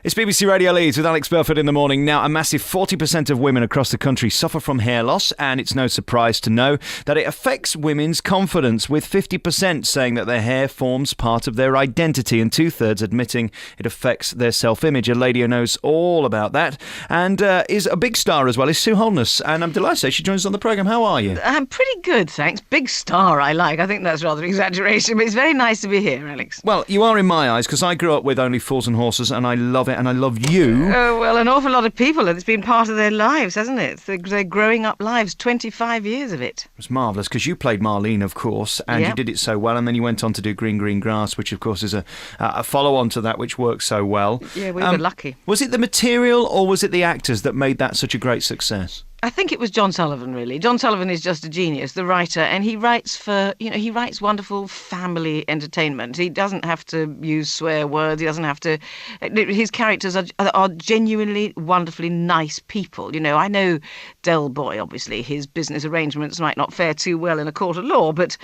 It's BBC Radio Leeds with Alex Belford in the morning. Now, a massive 40% of women across the country suffer from hair loss, and it's no surprise to know that it affects women's confidence, with 50% saying that their hair forms part of their identity and 2/3 admitting it affects their self-image. A lady who knows all about that and is a big star as well is Sue Holderness, and I'm delighted to say she joins us on the programme. How are you? I'm pretty good, thanks. Big star, I like. I think that's rather an exaggeration, but it's very nice to be here, Alex. Well, you are in my eyes, because I grew up with Only Fools and Horses, and I love it, and I love you. Oh, well, an awful lot of people, it's been part of their lives, hasn't it? Their growing up lives, 25 years of it. It was marvellous, because you played Marlene, of course, and you did it so well, and then you went on to do Green Green Grass, which, of course, is a follow-on to that, which works so well. Yeah, we were lucky. Was it the material, or was it the actors that made that such a great success? I think it was John Sullivan, really. John Sullivan is just a genius, the writer, and he writes he writes wonderful family entertainment. He doesn't have to use swear words. He doesn't have to. His characters are genuinely, wonderfully nice people. You know, I know Del Boy, obviously, his business arrangements might not fare too well in a court of law, but,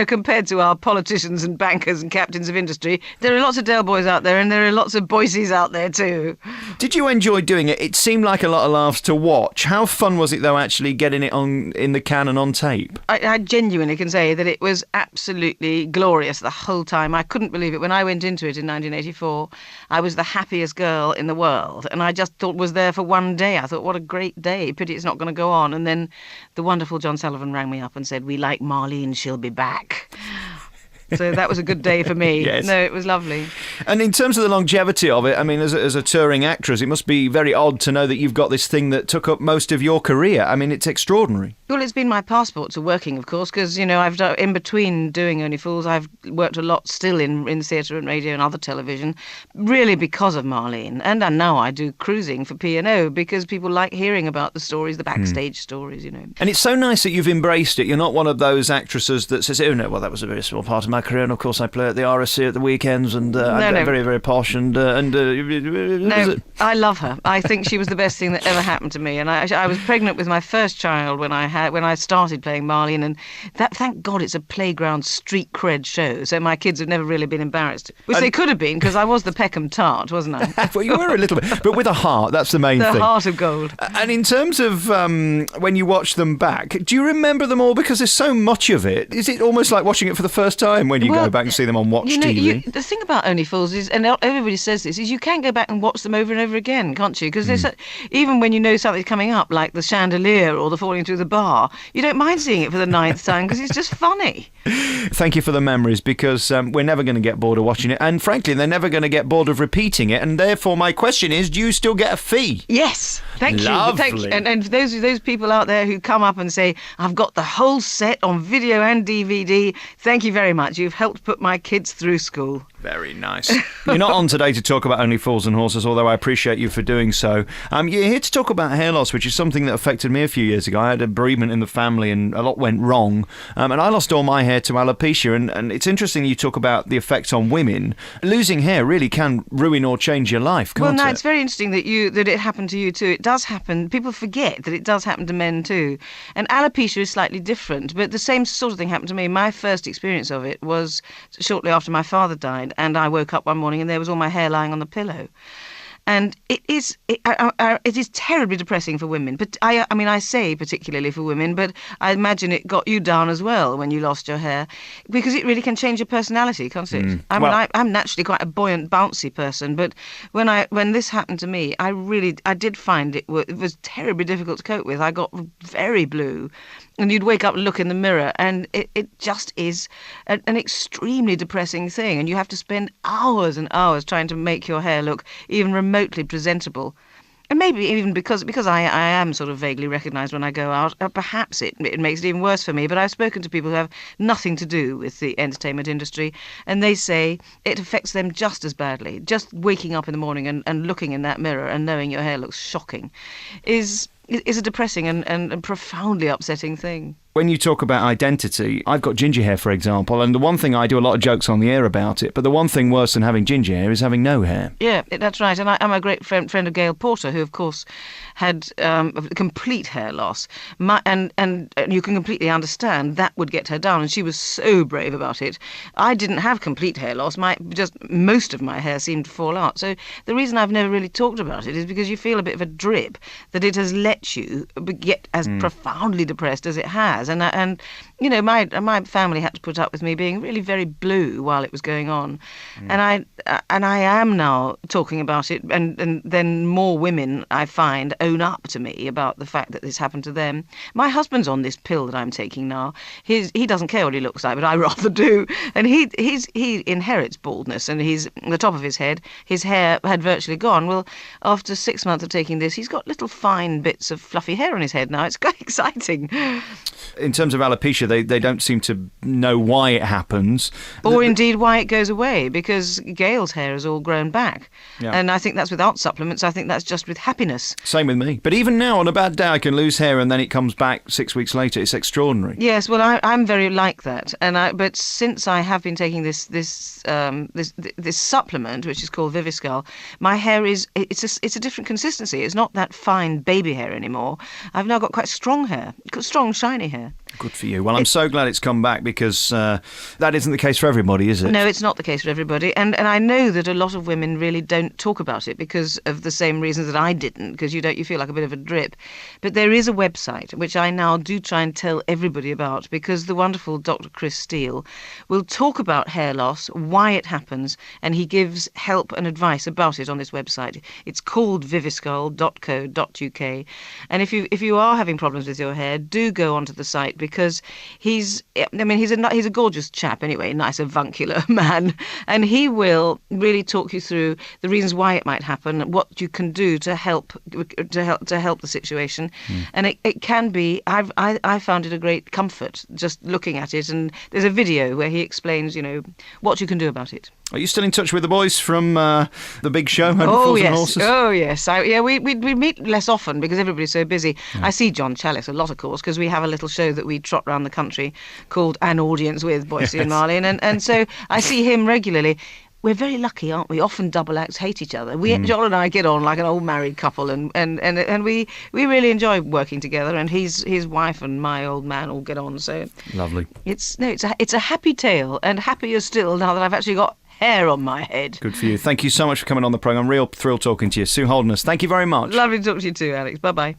compared to our politicians and bankers and captains of industry, there are lots of Del Boys out there, and there are lots of Boyces out there too. Did you enjoy doing it? It seemed like a lot of laughs to watch. How fun was it, though, actually getting it in the can and on tape? I genuinely can say that it was absolutely glorious the whole time. I couldn't believe it. When I went into it in 1984, I was the happiest girl in the world, and I just thought was there for one day. I thought, what a great day. Pity it's not going to go on. And then the wonderful John Sullivan rang me up and said, "We like Marlene, she'll be back." So that was a good day for me. Yes. No, it was lovely. And in terms of the longevity of it, I mean, as a touring actress, it must be very odd to know that you've got this thing that took up most of your career. I mean, it's extraordinary. Well, it's been my passport to working, of course, because, I've done, in between doing Only Fools, I've worked a lot still in theatre and radio and other television, really because of Marlene. And now I do cruising for P&O because people like hearing about the stories, the backstage stories, And it's so nice that you've embraced it. You're not one of those actresses that says, oh, no, well, that was a very small part of my career, and of course I play at the RSC at the weekends, and I'm very, very posh, No, I love her. I think she was the best thing that ever happened to me, and I was pregnant with my first child when I started playing Marlene, and that, thank God, it's a playground street cred show, so my kids have never really been embarrassed, which they could have been, because I was the Peckham tart, wasn't I? Well, you were a little bit, but with a heart, that's the main thing. The heart of gold. And in terms of when you watch them back, do you remember them all? Because there's so much of it. Is it almost like watching it for the first time when you go back and see them on Watch TV? The thing about Only Fools is, and everybody says this, is you can go back and watch them over and over again, can't you? Because even when you know something's coming up, like the chandelier or the falling through the bar, you don't mind seeing it for the 9th time because it's just funny. Thank you for the memories, because we're never going to get bored of watching it, and frankly, they're never going to get bored of repeating it, and therefore my question is, do you still get a fee? Yes, thank Lovely. you. Thank you. And those people out there who come up and say, I've got the whole set on video and DVD, thank you very much. You've helped put my kids through school. Very nice. You're not on today to talk about Only Fools and Horses, although I appreciate you for doing so. You're here to talk about hair loss, which is something that affected me a few years ago. I had a bereavement in the family and a lot went wrong. And I lost all my hair to alopecia. And it's interesting you talk about the effect on women. Losing hair really can ruin or change your life, can't it? Well, no, it's very interesting that it happened to you too. It does happen. People forget that it does happen to men too. And alopecia is slightly different, but the same sort of thing happened to me. My first experience of it was shortly after my father died. And I woke up one morning and there was all my hair lying on the pillow. And it is terribly depressing for women. But I say particularly for women, but I imagine it got you down as well when you lost your hair, because it really can change your personality, can't it? I'm naturally quite a buoyant, bouncy person, but when this happened to me, I did find it was terribly difficult to cope with. I got very blue, and you'd wake up and look in the mirror, and it just is an extremely depressing thing, and you have to spend hours and hours trying to make your hair look even remotely presentable. And maybe even because I am sort of vaguely recognised when I go out, perhaps it makes it even worse for me. But I've spoken to people who have nothing to do with the entertainment industry, and they say it affects them just as badly. Just waking up in the morning and looking in that mirror and knowing your hair looks shocking is is a depressing and profoundly upsetting thing. When you talk about identity, I've got ginger hair, for example, and the one thing I do a lot of jokes on the air about it, but the one thing worse than having ginger hair is having no hair. Yeah, that's right. And I'm a great friend of Gail Porter, who, of course, had complete hair loss. And you can completely understand that would get her down, and she was so brave about it. I didn't have complete hair loss. Just most of my hair seemed to fall out. So the reason I've never really talked about it is because you feel a bit of a drip that it has let you get as profoundly depressed as it has. And you know, my family had to put up with me being really very blue while it was going on, and I am now talking about it, and then more women I find own up to me about the fact that this happened to them. My husband's on this pill that I'm taking now. He doesn't care what he looks like, but I rather do, and he inherits baldness, and the top of his hair had virtually gone. Well, after 6 months of taking this, he's got little fine bits of fluffy hair on his head now. It's quite exciting. In terms of alopecia, they don't seem to know why it happens. Or indeed why it goes away, because Gail's hair has all grown back. Yeah. And I think that's without supplements. I think that's just with happiness. Same with me. But even now, on a bad day, I can lose hair and then it comes back 6 weeks later. It's extraordinary. Yes, well, I'm very like that. But since I have been taking this supplement, which is called Viviscal, my hair it's a different consistency. It's not that fine baby hair anymore. I've now got quite strong hair, strong, shiny hair. Good for you. Well, I'm so glad it's come back, because that isn't the case for everybody, is it? No, it's not the case for everybody. And I know that a lot of women really don't talk about it because of the same reasons that I didn't, because you feel like a bit of a drip. But there is a website, which I now do try and tell everybody about, because the wonderful Dr. Chris Steele will talk about hair loss, why it happens, and he gives help and advice about it on this website. It's called viviscal.co.uk. And if you are having problems with your hair, do go onto the site, because he's a gorgeous chap anyway, nice avuncular man, and he will really talk you through the reasons why it might happen, what you can do to help the situation. And it can be, I found it a great comfort just looking at it, and there's a video where he explains, what you can do about it. Are you still in touch with the boys from the big show, Oh and Horses? Yes. We meet less often because everybody's so busy. I see John Challis a lot, of course, because we have a little show that we trot around the country called An Audience with Boycie and Marlene, and so I see him regularly. We're very lucky, aren't we? Often double acts hate each other. John and I get on like an old married couple, and we really enjoy working together. And his wife and my old man all get on. So lovely. It's a happy tale, and happier still now that I've actually got hair on my head. Good for you. Thank you so much for coming on the programme. Real thrill talking to you. Sue Holderness, thank you very much. Lovely to talk to you too, Alex. Bye-bye.